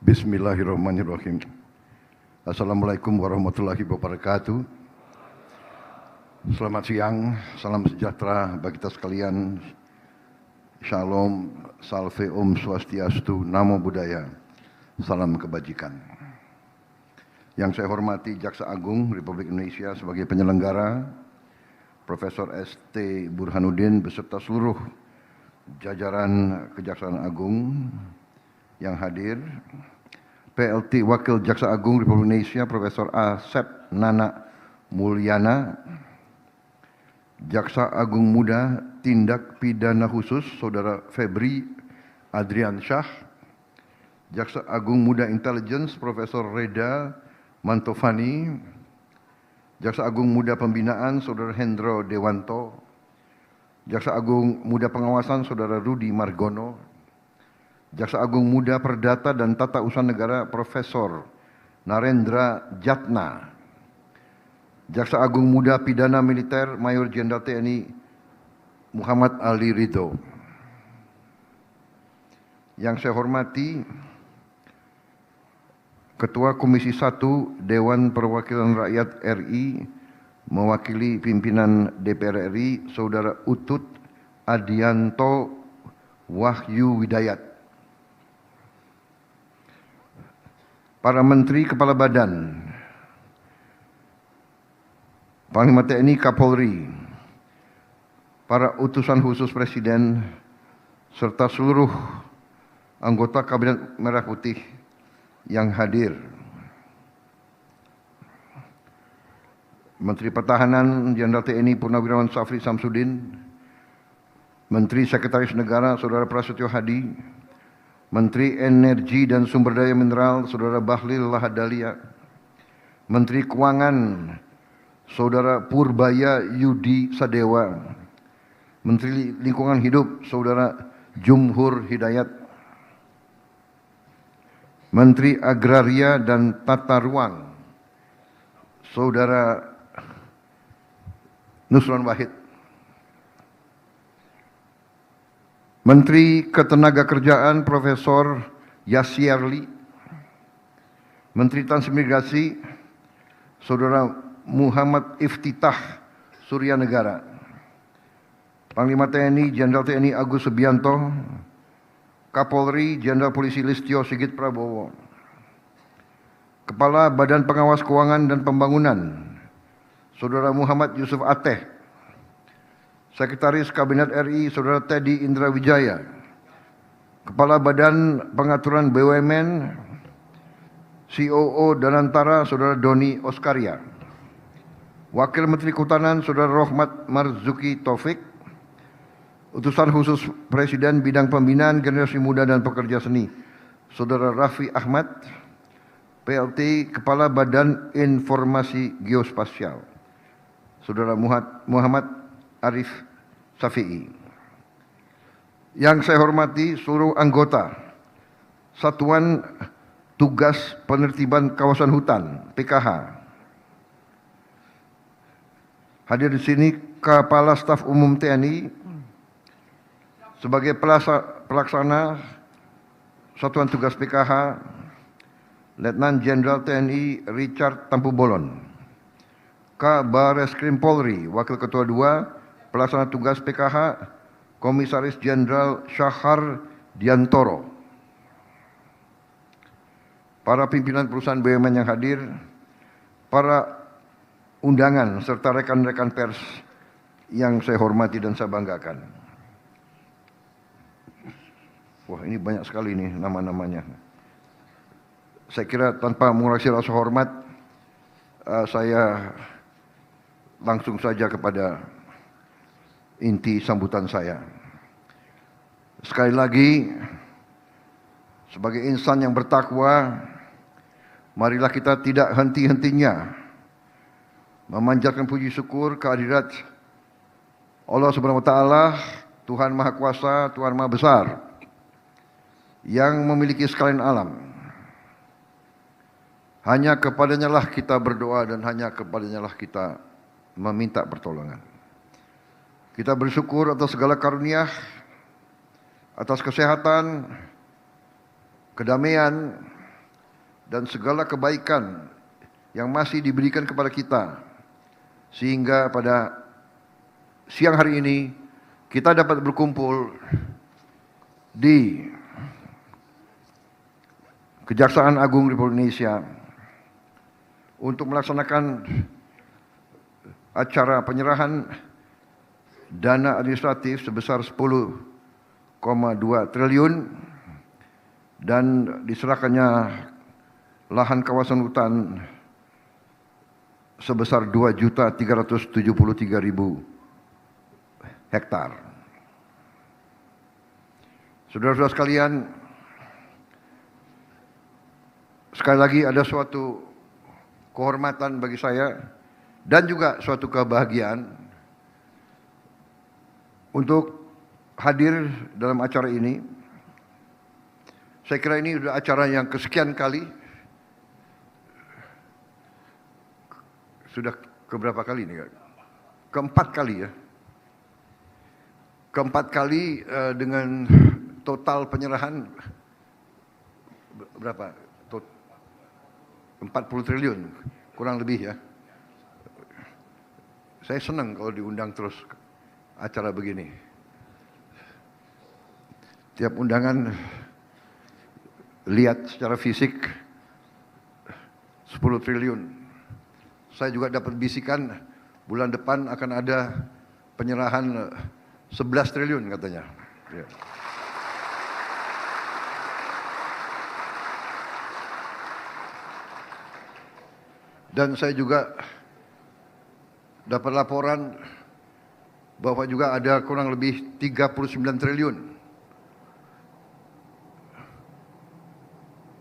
Bismillahirrahmanirrahim. Assalamualaikum warahmatullahi wabarakatuh. Selamat siang, salam sejahtera bagi kita sekalian. Shalom, salve om swastiastu, namo buddhaya, salam kebajikan. Yang saya hormati Jaksa Agung Republik Indonesia sebagai penyelenggara, Profesor S.T. Burhanuddin beserta seluruh jajaran Kejaksaan Agung yang hadir, PLT Wakil Jaksa Agung Republik Indonesia Profesor Asep Nana Mulyana, Jaksa Agung Muda Tindak Pidana Khusus Saudara Febri Adrian Syah, Jaksa Agung Muda Intelligence Profesor Reda Mantovani, Jaksa Agung Muda Pembinaan Saudara Hendro Dewanto, Jaksa Agung Muda Pengawasan Saudara Rudi Margono, Jaksa Agung Muda Perdata dan Tata Usaha Negara Profesor Narendra Jatna, Jaksa Agung Muda Pidana Militer Mayor Jenderal TNI Muhammad Ali Ridho. Yang saya hormati Ketua Komisi 1 Dewan Perwakilan Rakyat RI mewakili pimpinan DPR RI Saudara Utut Adianto Wahyu Widayat, para Menteri Kepala Badan, Panglima TNI Kapolri, para utusan khusus Presiden, serta seluruh anggota Kabinet Merah Putih yang hadir. Menteri Pertahanan Jenderal TNI Purnawirawan Safri Samsudin, Menteri Sekretaris Negara Saudara Prasetyo Hadi, Menteri Energi dan Sumber Daya Mineral Saudara Bahlil Lahadalia, Menteri Keuangan Saudara Purbaya Yudi Sadewa, Menteri Lingkungan Hidup Saudara Jumhur Hidayat, Menteri Agraria dan Tata Ruang Saudara Nusron Wahid, Menteri Ketenagakerjaan Profesor Yasyarli, Menteri Transmigrasi Saudara Muhammad Iftitah Suryanegara, Panglima TNI Jenderal TNI Agus Subianto, Kapolri Jenderal Polisi Listio Sigit Prabowo, Kepala Badan Pengawas Keuangan dan Pembangunan Saudara Muhammad Yusuf Ateh, Sekretaris Kabinet RI Saudara Teddy Indra Wijaya, Kepala Badan Pengaturan BUMN COO Danantara Saudara Doni Oskaria, Wakil Menteri Kehutanan Saudara Rohmat Marzuki Taufik, Utusan Khusus Presiden Bidang Pembinaan Generasi Muda dan Pekerja Seni Saudara Raffi Ahmad, PLT Kepala Badan Informasi Geospasial Saudara Muhammad Arif Safi'i. Yang saya hormati seluruh anggota Satuan Tugas Penertiban Kawasan Hutan PKH. Hadir di sini Kepala Staf Umum TNI sebagai pelaksana Satuan Tugas PKH Letnan Jenderal TNI Richard Tampu Bolon, Kabareskrim Polri Wakil Ketua II Pelaksana Tugas PKH Komisaris Jenderal Syahar Diantoro, para pimpinan perusahaan BUMN yang hadir, para undangan serta rekan-rekan pers yang saya hormati dan saya banggakan. Wah, ini banyak sekali nih nama-namanya. Saya kira tanpa mengurangi rasa hormat, saya langsung saja kepada inti sambutan saya. Sekali lagi, sebagai insan yang bertakwa, marilah kita tidak henti-hentinya memanjatkan puji syukur kehadirat Allah Subhanahu wa taala, Tuhan Maha Kuasa, Tuhan Maha Besar yang memiliki sekalian alam. Hanya kepadanya lah kita berdoa dan hanya kepadanya lah kita meminta pertolongan. Kita bersyukur atas segala karunia, atas kesehatan, kedamaian, dan segala kebaikan yang masih diberikan kepada kita, sehingga pada siang hari ini kita dapat berkumpul di Kejaksaan Agung Republik Indonesia untuk melaksanakan acara penyerahan dana administratif sebesar 10,2 triliun dan diserahkannya lahan kawasan hutan sebesar 2.373.000 hektar. Saudara-saudara sekalian, sekali lagi ada suatu kehormatan bagi saya dan juga suatu kebahagiaan untuk hadir dalam acara ini. Saya kira ini sudah acara yang kesekian kali. Sudah keberapa kali ini? Keempat kali ya. Keempat kali dengan total penyerahan berapa? 40 triliun, kurang lebih ya. Saya senang kalau diundang terus acara begini. Tiap undangan lihat secara fisik 10 triliun. Saya juga dapat bisikan bulan depan akan ada penyerahan 11 triliun katanya. Ya. Dan saya juga dapat laporan bahwa juga ada kurang lebih 39 triliun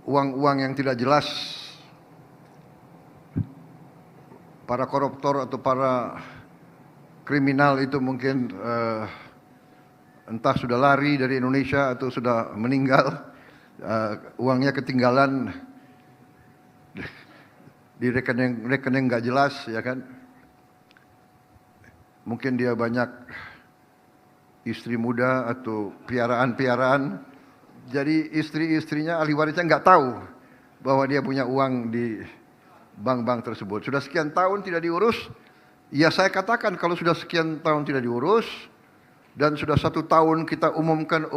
uang-uang yang tidak jelas, para koruptor atau para kriminal itu mungkin entah sudah lari dari Indonesia atau sudah meninggal, uangnya ketinggalan di rekening nggak jelas, ya kan? Mungkin dia banyak istri muda atau piaraan-piaraan, jadi istri-istrinya ahli warisnya nggak tahu bahwa dia punya uang di bank-bank tersebut. Sudah sekian tahun tidak diurus, ya saya katakan kalau sudah sekian tahun tidak diurus dan sudah 1 tahun kita umumkan,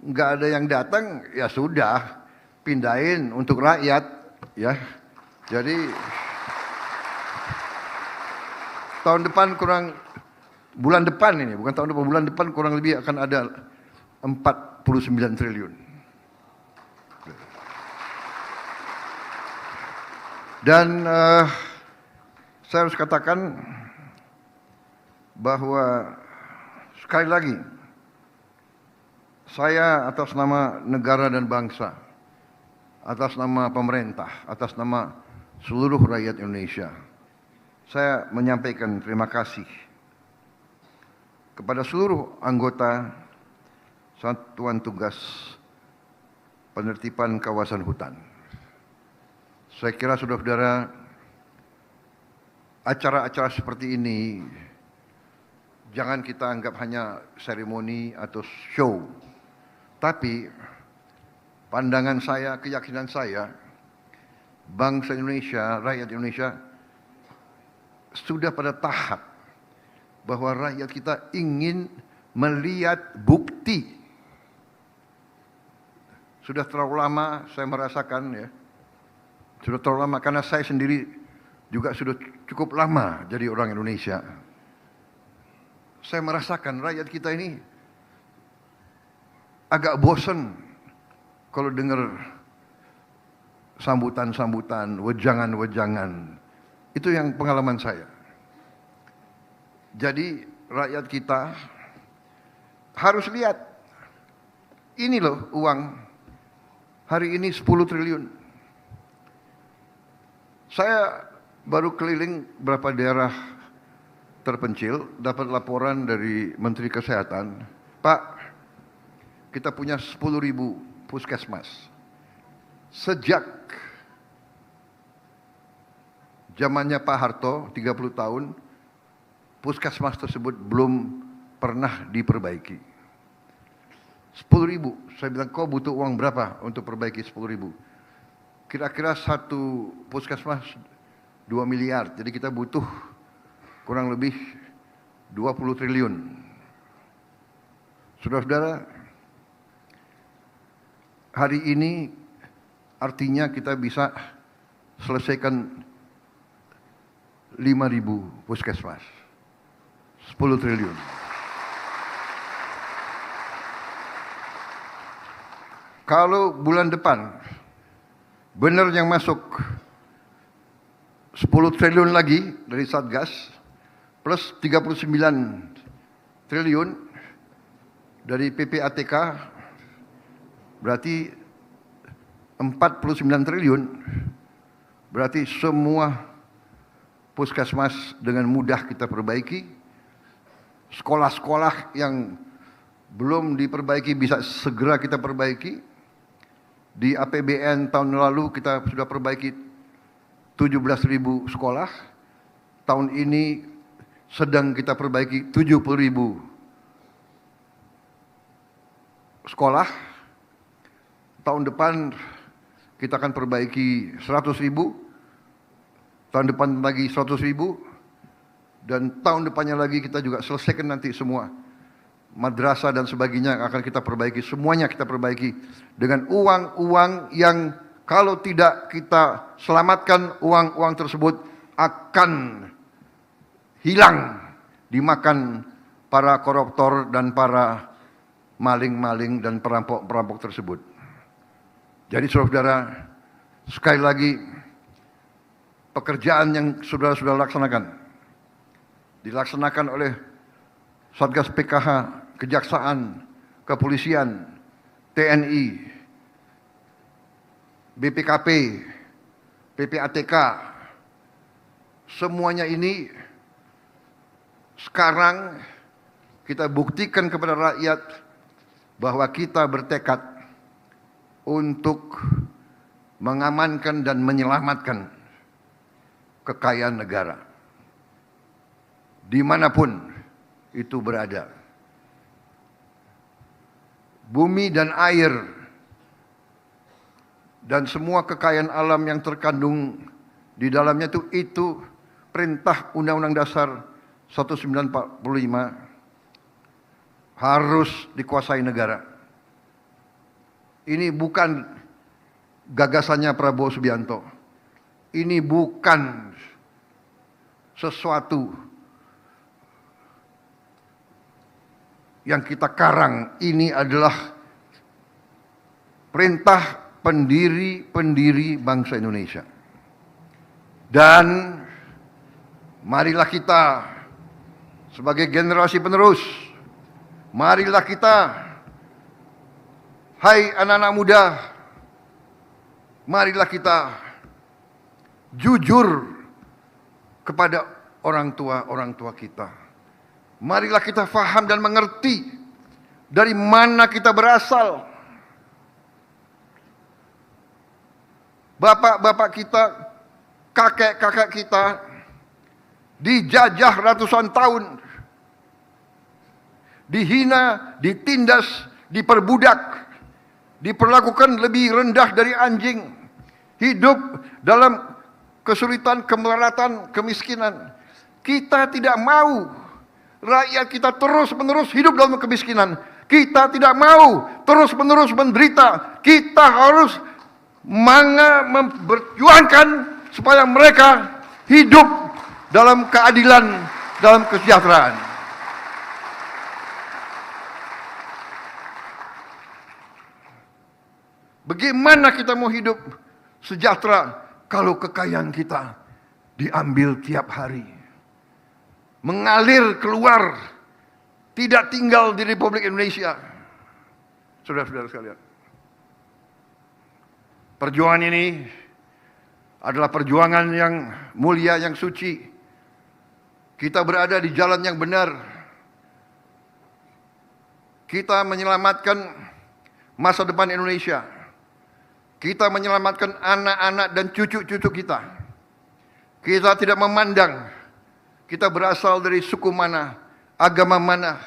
nggak ada yang datang, ya sudah pindahin untuk rakyat. Ya, jadi bulan depan ini, bukan tahun depan, bulan depan kurang lebih akan ada 49 triliun. Dan saya harus katakan bahwa sekali lagi saya atas nama negara dan bangsa, atas nama pemerintah, atas nama seluruh rakyat Indonesia, saya menyampaikan terima kasih kepada seluruh anggota Satuan Tugas Penertiban Kawasan Hutan. Saya kira saudara-saudara, acara-acara seperti ini jangan kita anggap hanya seremoni atau show, tapi pandangan saya, keyakinan saya, bangsa Indonesia, rakyat Indonesia sudah pada tahap bahwa rakyat kita ingin melihat bukti. Sudah terlalu lama saya merasakan, ya, sudah terlalu lama karena saya sendiri juga sudah cukup lama jadi orang Indonesia. Saya merasakan rakyat kita ini agak bosan kalau dengar sambutan-sambutan, wejangan-wejangan. Itu yang pengalaman saya. Jadi rakyat kita harus lihat, ini loh uang, hari ini 10 triliun. Saya baru keliling beberapa daerah terpencil, dapat laporan dari Menteri Kesehatan, Pak, kita punya 10.000 puskesmas. Sejak zamannya Pak Harto, 30 tahun, puskesmas tersebut belum pernah diperbaiki. 10.000, saya bilang kau butuh uang berapa untuk perbaiki 10.000? kira-kira satu puskesmas 2 miliar. Jadi kita butuh kurang lebih 20 triliun. Saudara-saudara, hari ini artinya kita bisa selesaikan 5.000 puskesmas. 10 triliun. Kalau bulan depan benar yang masuk 10 triliun lagi dari Satgas plus 39 triliun dari PPATK, berarti 49 triliun, berarti semua puskesmas dengan mudah kita perbaiki. Sekolah-sekolah yang belum diperbaiki bisa segera kita perbaiki. Di APBN tahun lalu kita sudah perbaiki 17.000 sekolah. Tahun ini sedang kita perbaiki 70.000 sekolah. Tahun depan kita akan perbaiki 100.000. Tahun depan lagi 100.000. Dan tahun depannya lagi kita juga selesaikan nanti semua madrasah dan sebagainya akan kita perbaiki. Semuanya kita perbaiki dengan uang-uang yang kalau tidak kita selamatkan, uang-uang tersebut akan hilang dimakan para koruptor dan para maling-maling dan perampok-perampok tersebut. Jadi saudara-saudara, sekali lagi pekerjaan yang saudara-saudara dilaksanakan oleh Satgas PKH, Kejaksaan, Kepolisian, TNI, BPKP, PPATK, semuanya ini sekarang kita buktikan kepada rakyat bahwa kita bertekad untuk mengamankan dan menyelamatkan kekayaan negara dimanapun itu berada. Bumi dan air dan semua kekayaan alam yang terkandung di dalamnya itu perintah Undang-Undang Dasar 1945 harus dikuasai negara. Ini bukan gagasannya Prabowo Subianto. Ini bukan sesuatu yang kita karang, ini adalah perintah pendiri bangsa Indonesia. Dan marilah kita sebagai generasi penerus, marilah kita, hai anak-anak muda, marilah kita jujur kepada orang tua kita. Marilah kita faham dan mengerti dari mana kita berasal. Bapak-bapak kita, kakek-kakek kita dijajah ratusan tahun, dihina, ditindas, diperbudak, diperlakukan lebih rendah dari anjing, hidup dalam kesulitan, kemelaratan, kemiskinan. Kita tidak mau rakyat kita terus-menerus hidup dalam kemiskinan. Kita tidak mau terus-menerus menderita. Kita harus memperjuangkan supaya mereka hidup dalam keadilan, dalam kesejahteraan. Bagaimana kita mau hidup sejahtera kalau kekayaan kita diambil tiap hari? Mengalir keluar, tidak tinggal di Republik Indonesia. Saudara-saudara sekalian, perjuangan ini adalah perjuangan yang mulia, yang suci. Kita berada di jalan yang benar. Kita menyelamatkan masa depan Indonesia. Kita menyelamatkan anak-anak dan cucu-cucu kita. Kita tidak memandang kita berasal dari suku mana, agama mana,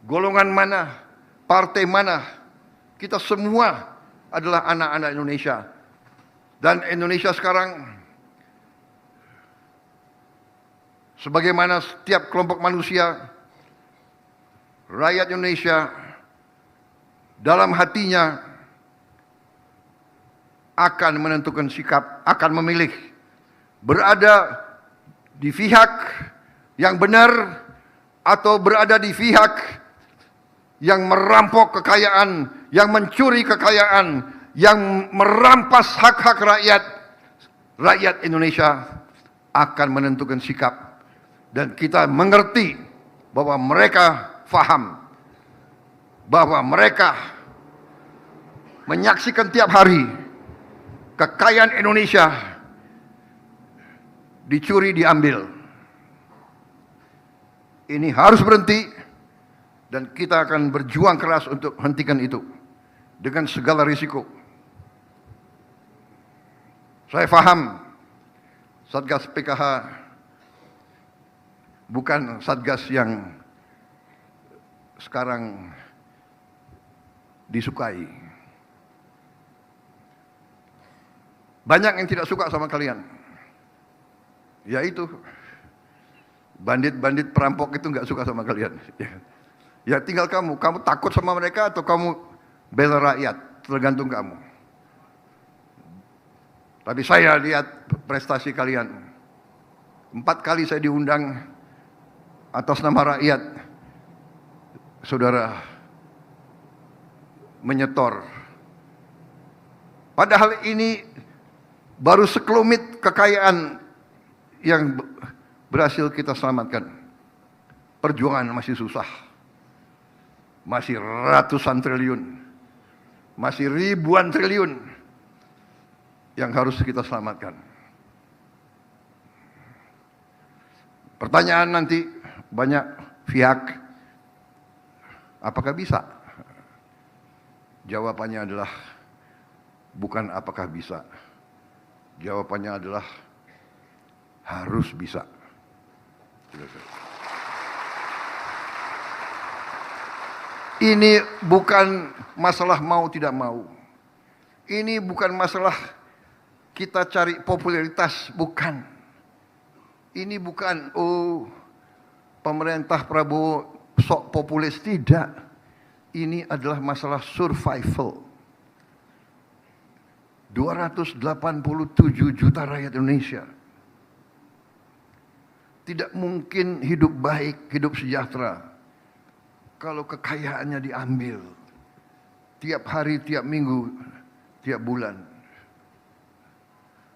golongan mana, partai mana. Kita semua adalah anak-anak Indonesia. Dan Indonesia sekarang, sebagaimana setiap kelompok manusia, rakyat Indonesia dalam hatinya akan menentukan sikap, akan memilih berada di pihak yang benar atau berada di pihak yang merampok kekayaan, yang mencuri kekayaan, yang merampas hak-hak rakyat. Rakyat Indonesia akan menentukan sikap, dan kita mengerti bahwa mereka faham, bahwa mereka menyaksikan tiap hari kekayaan Indonesia dicuri, diambil. Ini harus berhenti, dan kita akan berjuang keras untuk hentikan itu dengan segala risiko. Saya paham Satgas PKH bukan Satgas yang sekarang disukai. Banyak yang tidak suka sama kalian. Yaitu bandit-bandit perampok itu nggak suka sama kalian. Ya tinggal kamu takut sama mereka atau kamu bela rakyat, tergantung kamu. Tapi saya lihat prestasi kalian. 4 kali saya diundang atas nama rakyat. Saudara menyetor. Padahal ini baru sekelumit kekayaan yang berhasil kita selamatkan. Perjuangan masih susah. Masih ratusan triliun. Masih ribuan triliun yang harus kita selamatkan. Pertanyaan nanti banyak pihak, apakah bisa? Jawabannya adalah bukan apakah bisa. Jawabannya adalah harus bisa. Ini bukan masalah mau tidak mau. Ini bukan masalah kita cari popularitas, bukan. Ini bukan, pemerintah Prabowo sok populis, tidak. Ini adalah masalah survival. 287 juta rakyat Indonesia tidak mungkin hidup baik, hidup sejahtera kalau kekayaannya diambil tiap hari, tiap minggu, tiap bulan.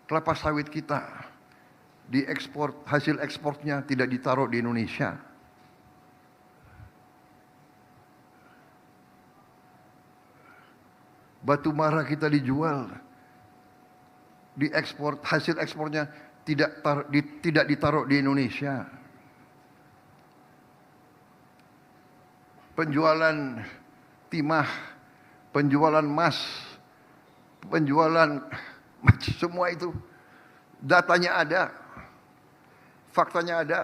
Kelapa sawit kita diekspor, hasil ekspornya tidak ditaruh di Indonesia. Batu bara kita dijual, diekspor, hasil ekspornya tidak ditaruh di Indonesia. Penjualan timah, penjualan emas, penjualan semua itu datanya ada, faktanya ada.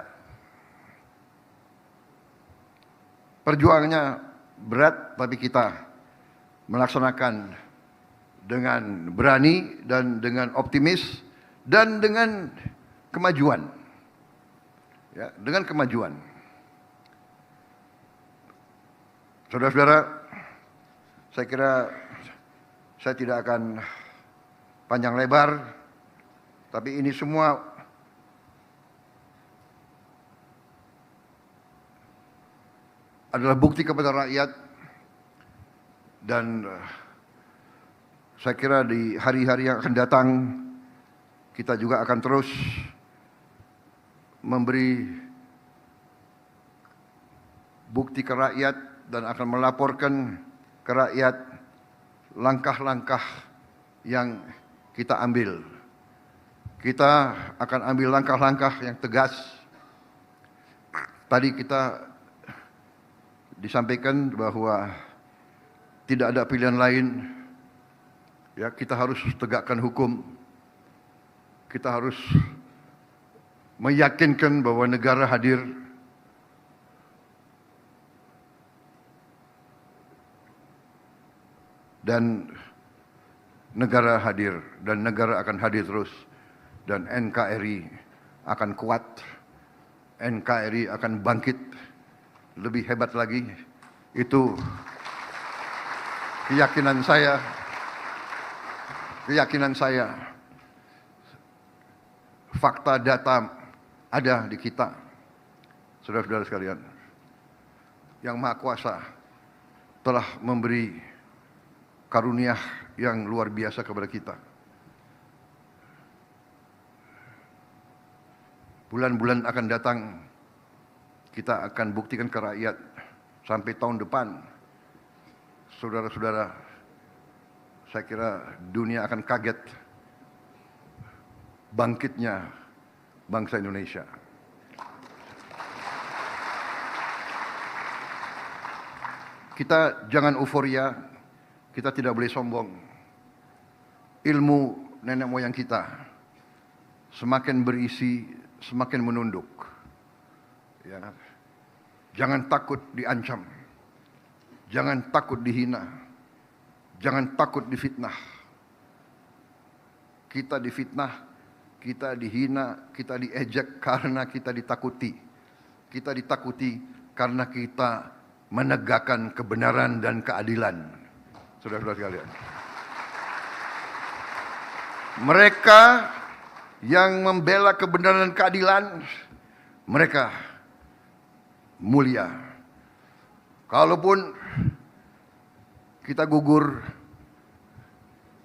Perjuangannya berat, tapi kita melaksanakan dengan berani dan dengan optimis dan dengan kemajuan. Ya, dengan kemajuan. Saudara-saudara, saya kira saya tidak akan panjang lebar, tapi ini semua adalah bukti kepada rakyat, dan saya kira di hari-hari yang akan datang kita juga akan terus memberi bukti ke rakyat dan akan melaporkan ke rakyat langkah-langkah yang kita ambil. Kita akan ambil langkah-langkah yang tegas. Tadi kita disampaikan bahwa tidak ada pilihan lain. Ya, kita harus tegakkan hukum. Kita harus meyakinkan bahwa negara hadir. Dan negara hadir dan negara akan hadir terus, dan NKRI akan kuat, NKRI akan bangkit lebih hebat lagi. Itu keyakinan saya. Fakta data ada di kita, saudara-saudara sekalian. Yang Maha Kuasa telah memberi karunia yang luar biasa kepada kita. Bulan-bulan akan datang, kita akan buktikan ke rakyat sampai tahun depan. Saudara-saudara, saya kira dunia akan kaget bangkitnya bangsa Indonesia. Kita jangan euforia, kita tidak boleh sombong. Ilmu nenek moyang kita semakin berisi, semakin menunduk. Ya. Jangan takut diancam, jangan takut dihina, jangan takut difitnah. Kita difitnah, kita dihina, kita diejek karena kita ditakuti. Kita ditakuti karena kita menegakkan kebenaran dan keadilan. Saudara-saudara sekalian. Mereka yang membela kebenaran dan keadilan, mereka mulia. Kalaupun kita gugur,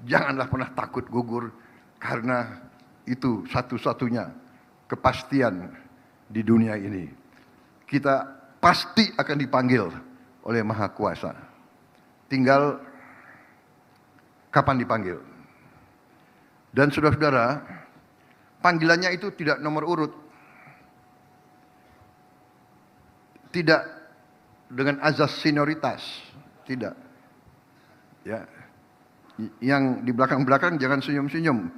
janganlah pernah takut gugur, karena itu satu-satunya kepastian di dunia ini. Kita pasti akan dipanggil oleh Maha Kuasa. Tinggal kapan dipanggil. Dan saudara-saudara, panggilannya itu tidak nomor urut. Tidak dengan azas senioritas, tidak. Ya. Yang di belakang-belakang jangan senyum-senyum.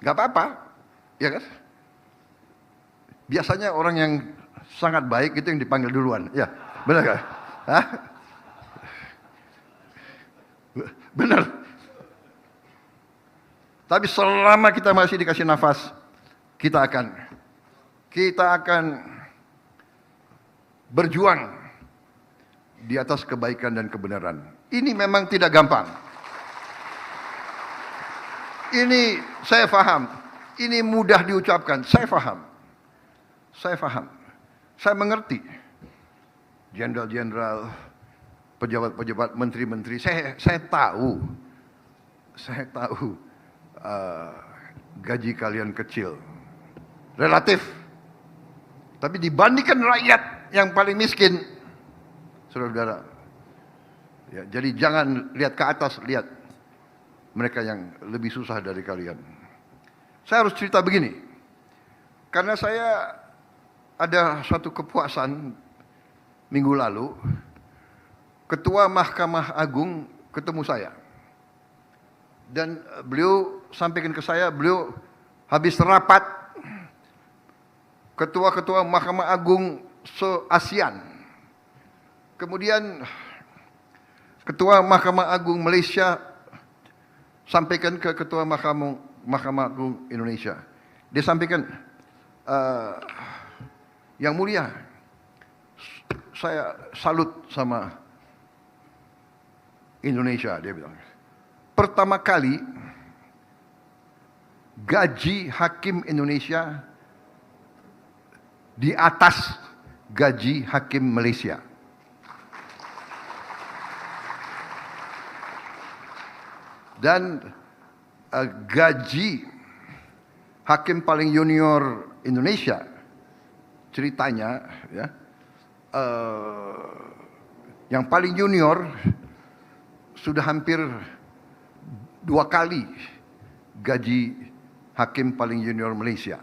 Gak apa-apa, ya kan? Biasanya orang yang sangat baik itu yang dipanggil duluan. Ya, benar gak? Hah? Benar. Tapi selama kita masih dikasih nafas, kita akan berjuang di atas kebaikan dan kebenaran. Ini memang tidak gampang. Ini saya paham. Ini mudah diucapkan. Saya paham. Saya mengerti. Jenderal-jenderal, pejabat-pejabat, menteri-menteri. Saya tahu. Gaji kalian kecil. Relatif. Tapi dibandingkan rakyat yang paling miskin, saudara-saudara. Ya, jadi jangan lihat ke atas, lihat mereka yang lebih susah dari kalian. Saya harus cerita begini. Karena saya ada suatu kepuasan minggu lalu, Ketua Mahkamah Agung ketemu saya. Dan beliau sampaikan ke saya, beliau habis rapat ketua-ketua Mahkamah Agung se-ASEAN. Kemudian Ketua Mahkamah Agung Malaysia sampaikan ke Ketua Mahkamah Agung Indonesia. Dia sampaikan, Yang Mulia, saya salut sama Indonesia, dia bilang. Pertama kali gaji hakim Indonesia di atas gaji hakim Malaysia. Dan gaji hakim paling junior Indonesia, ceritanya ya, yang paling junior sudah hampir 2 kali gaji hakim paling junior Malaysia.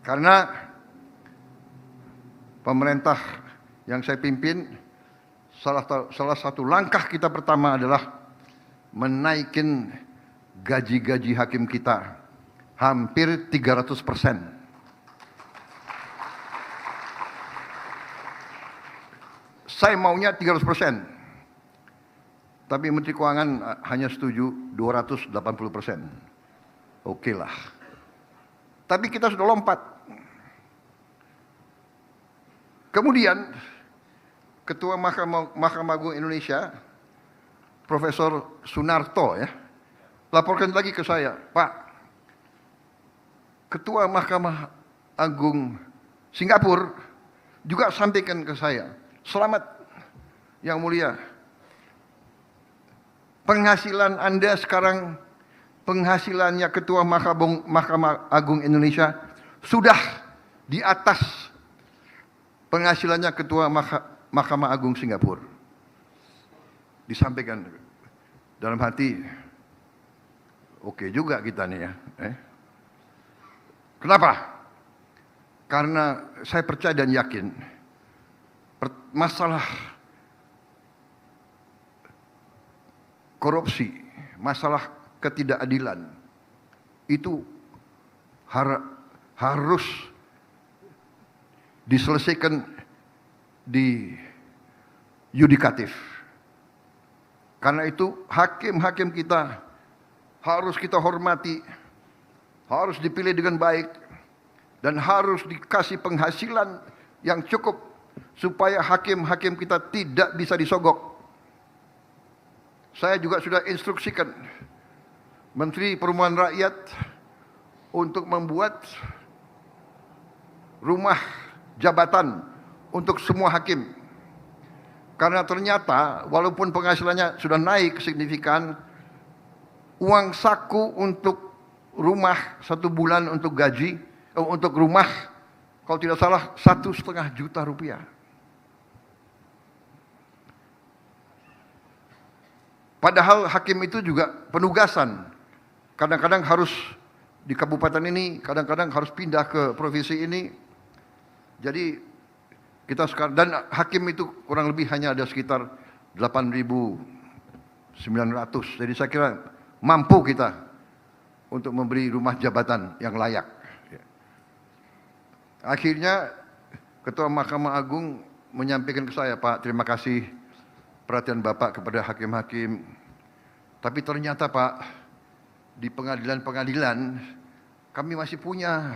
Karena pemerintah yang saya pimpin, salah satu langkah kita pertama adalah menaikin gaji-gaji hakim kita hampir 300%. Saya maunya 300%. Tapi Menteri Keuangan hanya setuju 280%. Oke lah. Tapi kita sudah lompat. Kemudian Ketua Mahkamah Agung Indonesia, Profesor Sunarto ya, laporkan lagi ke saya, Pak, Ketua Mahkamah Agung Singapura juga sampaikan ke saya, selamat yang mulia, penghasilan Anda sekarang, penghasilannya Ketua Mahkamah Agung Indonesia sudah di atas penghasilannya Ketua Mahkamah Agung Singapura. Disampaikan dalam hati, oke juga kita nih ya. Kenapa? Karena saya percaya dan yakin masalah korupsi, masalah ketidakadilan itu harus diselesaikan di yudikatif. Karena itu hakim-hakim kita harus kita hormati, harus dipilih dengan baik, dan harus dikasih penghasilan yang cukup supaya hakim-hakim kita tidak bisa disogok. Saya juga sudah instruksikan Menteri Perumahan Rakyat untuk membuat rumah jabatan untuk semua hakim. Karena ternyata walaupun penghasilannya sudah naik signifikan, uang saku untuk rumah 1 bulan untuk gaji, untuk rumah, kalau tidak salah 1,5 juta rupiah. Padahal hakim itu juga penugasan. Kadang-kadang harus di kabupaten ini, kadang-kadang harus pindah ke provinsi ini. Jadi kita sekarang, dan hakim itu kurang lebih hanya ada sekitar 8.900. Jadi saya kira mampu kita untuk memberi rumah jabatan yang layak. Akhirnya Ketua Mahkamah Agung menyampaikan ke saya, Pak, terima kasih perhatian Bapak kepada hakim-hakim. Tapi ternyata Pak, di pengadilan-pengadilan kami masih punya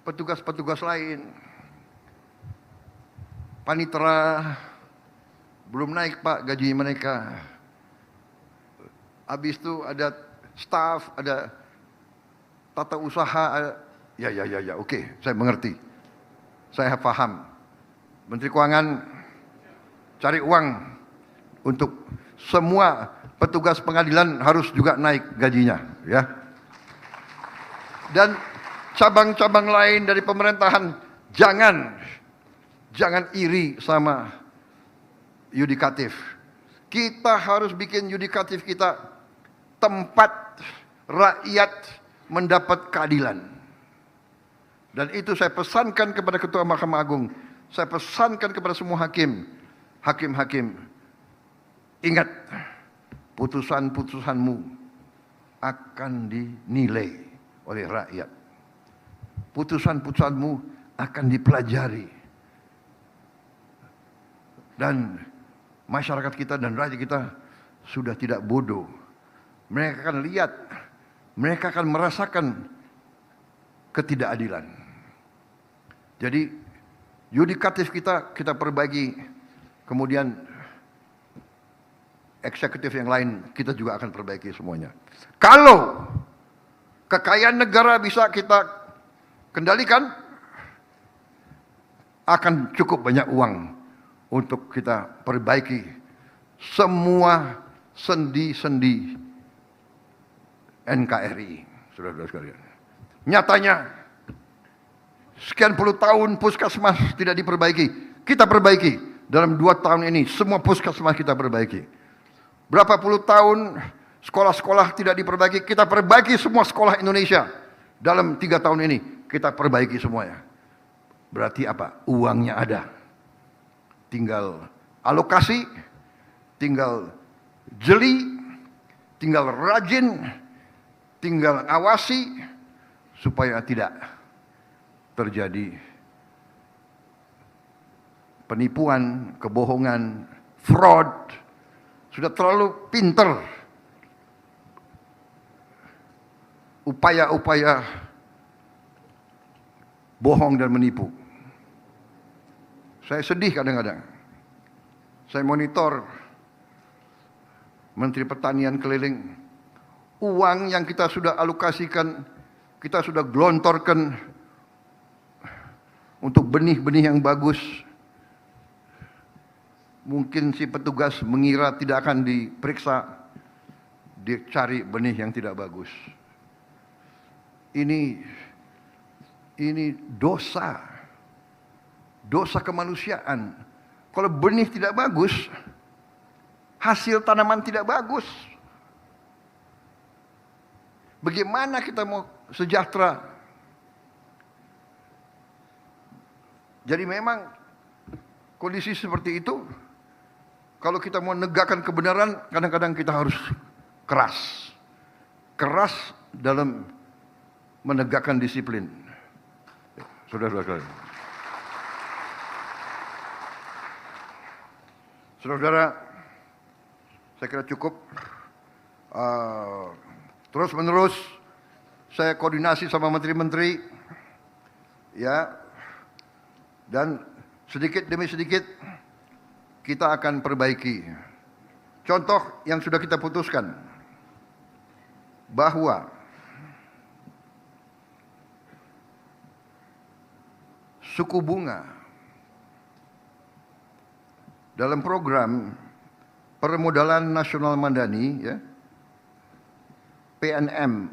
petugas-petugas lain. Panitera belum naik Pak gaji mereka. Habis itu ada staf, ada tata usaha. Ya, oke, saya mengerti. Saya paham. Menteri Keuangan cari uang untuk semua petugas pengadilan harus juga naik gajinya, ya. Dan cabang-cabang lain dari pemerintahan jangan iri sama yudikatif. Kita harus bikin yudikatif kita tempat rakyat mendapat keadilan. Dan itu saya pesankan kepada Ketua Mahkamah Agung. Saya pesankan kepada semua hakim-hakim. Ingat, putusan-putusanmu akan dinilai oleh rakyat. Putusan-putusanmu akan dipelajari. Dan masyarakat kita dan rakyat kita sudah tidak bodoh. Mereka akan lihat, mereka akan merasakan ketidakadilan. Jadi yudikatif kita perbaiki, kemudian eksekutif yang lain kita juga akan perbaiki semuanya. Kalau kekayaan negara bisa kita kendalikan, akan cukup banyak uang untuk kita perbaiki semua sendi-sendi NKRI, saudara-saudara sekalian. Nyatanya, sekian puluh tahun puskesmas tidak diperbaiki. Kita perbaiki. Dalam 2 tahun ini, semua puskesmas kita perbaiki. Berapa puluh tahun sekolah-sekolah tidak diperbaiki. Kita perbaiki semua sekolah Indonesia. Dalam 3 tahun ini, kita perbaiki semuanya. Berarti apa? Uangnya ada. Tinggal alokasi, tinggal jeli, tinggal rajin, tinggal awasi, supaya tidak terjadi penipuan, kebohongan, fraud, sudah terlalu pinter upaya-upaya bohong dan menipu. Saya sedih kadang-kadang. Saya monitor Menteri Pertanian keliling. Uang yang kita sudah alokasikan, kita sudah gelontorkan untuk benih-benih yang bagus. Mungkin si petugas mengira tidak akan diperiksa, dia cari benih yang tidak bagus. Ini dosa kemanusiaan. Kalau benih tidak bagus, hasil tanaman tidak bagus. Bagaimana kita mau sejahtera? Jadi memang kondisi seperti itu, kalau kita mau menegakkan kebenaran, kadang-kadang kita harus keras. Keras dalam menegakkan disiplin. Saudara-saudara. Saudara-saudara, saya kira cukup. Terus menerus saya koordinasi sama menteri-menteri, ya, dan sedikit demi sedikit kita akan perbaiki. Contoh yang sudah kita putuskan bahwa suku bunga dalam program permodalan nasional Madani, ya, PNM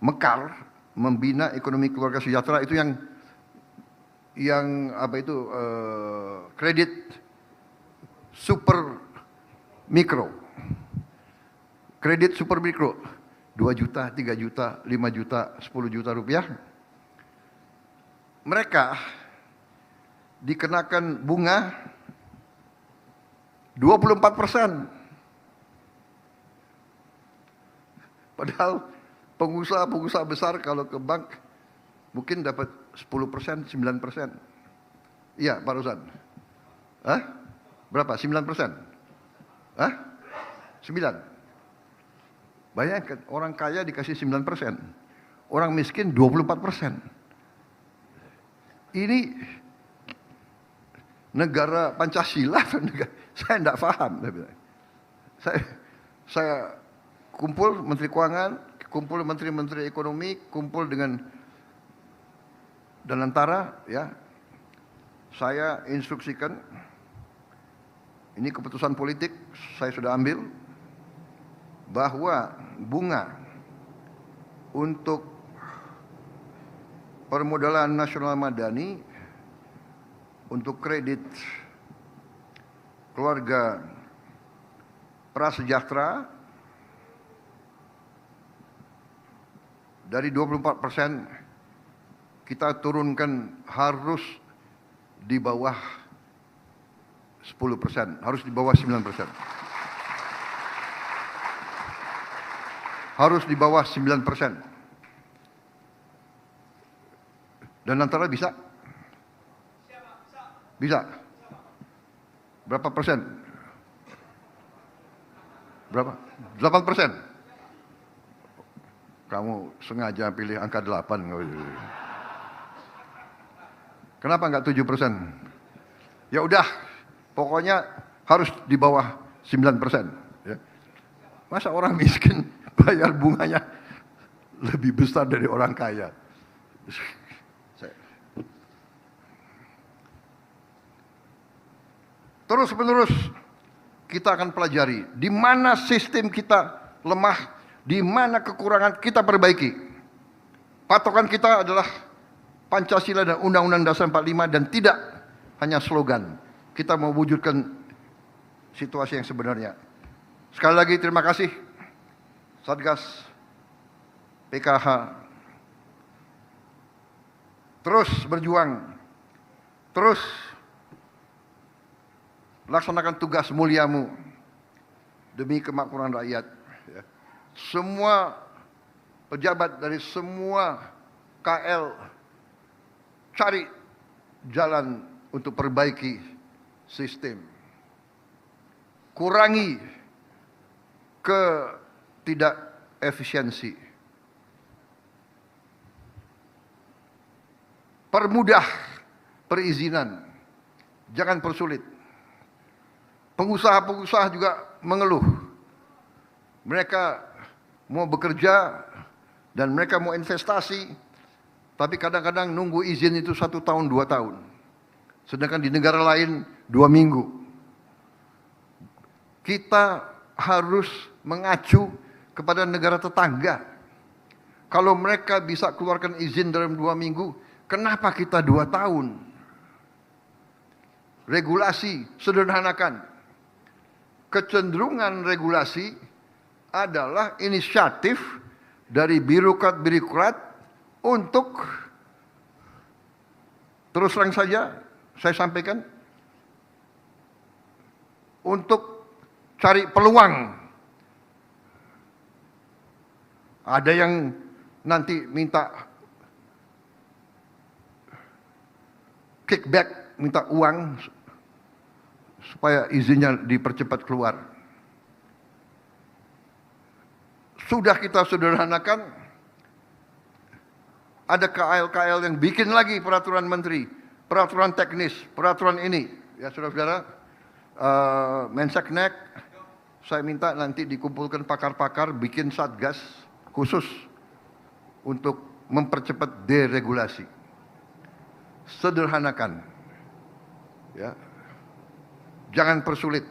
Mekar, membina ekonomi keluarga sejahtera, itu yang apa itu, kredit super mikro, kredit super mikro 2 juta, 3 juta, 5 juta, 10 juta rupiah. Mereka dikenakan bunga 24%. Padahal pengusaha-pengusaha besar kalau ke bank mungkin dapat 10%, 9%. Iya, Pak Ruslan. Hah? Berapa? 9%? Hah? 9. Bayangkan, orang kaya dikasih 9%. Orang miskin 24%. Ini negara Pancasila, saya tidak paham. Saya kumpul Menteri Keuangan, kumpul Menteri-Menteri Ekonomi, kumpul dengan Danantara, ya. Saya instruksikan, ini keputusan politik saya sudah ambil, bahwa bunga untuk permodalan nasional Madani untuk kredit keluarga prasejahtera dari 24% kita turunkan harus di bawah 10%, harus di bawah 9%. Harus di bawah 9%. Dan antara bisa? Bisa. Berapa persen? Berapa? 8%. Kamu sengaja pilih angka 8. Kenapa enggak 7%? Ya udah, pokoknya harus di bawah 9%. Ya. Masa orang miskin bayar bunganya lebih besar dari orang kaya? Terus menerus kita akan pelajari di mana sistem kita lemah, di mana kekurangan kita perbaiki. Patokan kita adalah Pancasila dan Undang-Undang Dasar 45 dan tidak hanya slogan. Kita mau wujudkan situasi yang sebenarnya. Sekali lagi terima kasih Satgas PKH. Terus berjuang. Terus laksanakan tugas muliamu demi kemakmuran rakyat. Semua pejabat dari semua KL cari jalan untuk perbaiki sistem. Kurangi ketidakefisiensi. Permudah perizinan, jangan persulit. Pengusaha-pengusaha juga mengeluh. Mereka mau bekerja dan mereka mau investasi, tapi kadang-kadang nunggu izin itu 1 tahun, 2 tahun. Sedangkan di negara lain 2 minggu. Kita harus mengacu kepada negara tetangga. Kalau mereka bisa keluarkan izin dalam 2 minggu, kenapa kita 2 tahun? Regulasi, sederhanakan. Kecenderungan regulasi adalah inisiatif dari birokrat-birokrat untuk, terus terang saja saya sampaikan, untuk cari peluang. Ada yang nanti minta kickback, minta uang supaya izinnya dipercepat keluar. Sudah kita sederhanakan, ada KL-KL yang bikin lagi peraturan menteri, peraturan teknis, peraturan ini. Ya saudara-saudara, Menseknek, saya minta nanti dikumpulkan pakar-pakar, bikin satgas khusus untuk mempercepat deregulasi. Sederhanakan. Ya. Jangan persulit.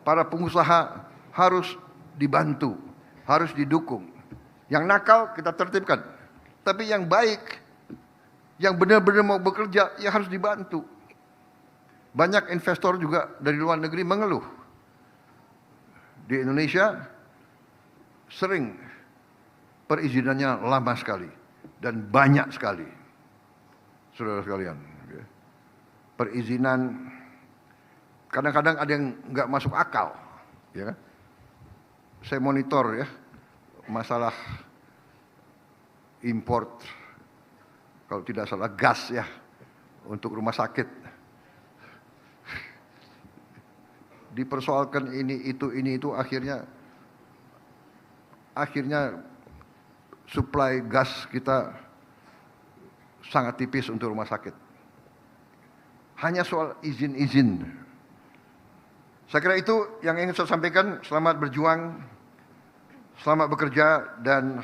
Para pengusaha harus dibantu, harus didukung. Yang nakal kita tertibkan. Tapi yang baik, yang benar-benar mau bekerja, ya harus dibantu. Banyak investor juga dari luar negeri mengeluh. Di Indonesia sering perizinannya lama sekali dan banyak sekali. Saudara sekalian, perizinan kadang-kadang ada yang nggak masuk akal, ya kan? Saya monitor ya masalah import, kalau tidak salah gas ya untuk rumah sakit. Dipersoalkan ini itu akhirnya suplai gas kita sangat tipis untuk rumah sakit. Hanya soal izin-izin. Saya kira itu yang ingin saya sampaikan. Selamat berjuang, selamat bekerja, dan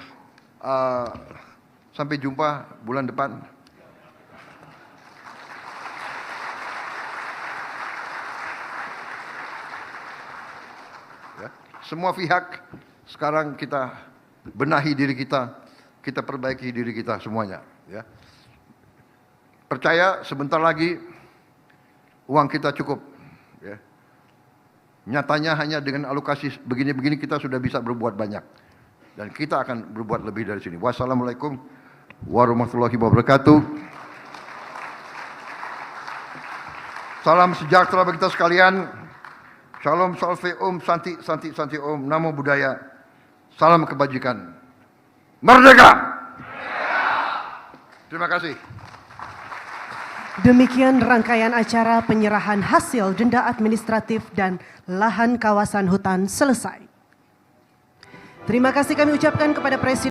sampai jumpa bulan depan. Ya. Semua pihak sekarang kita benahi diri kita perbaiki diri kita semuanya. Ya. Percaya sebentar lagi uang kita cukup. Ya. Nyatanya hanya dengan alokasi begini-begini kita sudah bisa berbuat banyak. Dan kita akan berbuat lebih dari sini. Wassalamualaikum warahmatullahi wabarakatuh. Salam sejahtera bagi kita sekalian. Shalom, salve, om, santi, santi, santi, om. Namo Buddhaya. Salam kebajikan. Merdeka! Terima kasih. Demikian rangkaian acara penyerahan hasil denda administratif dan lahan kawasan hutan selesai. Terima kasih kami ucapkan kepada Presiden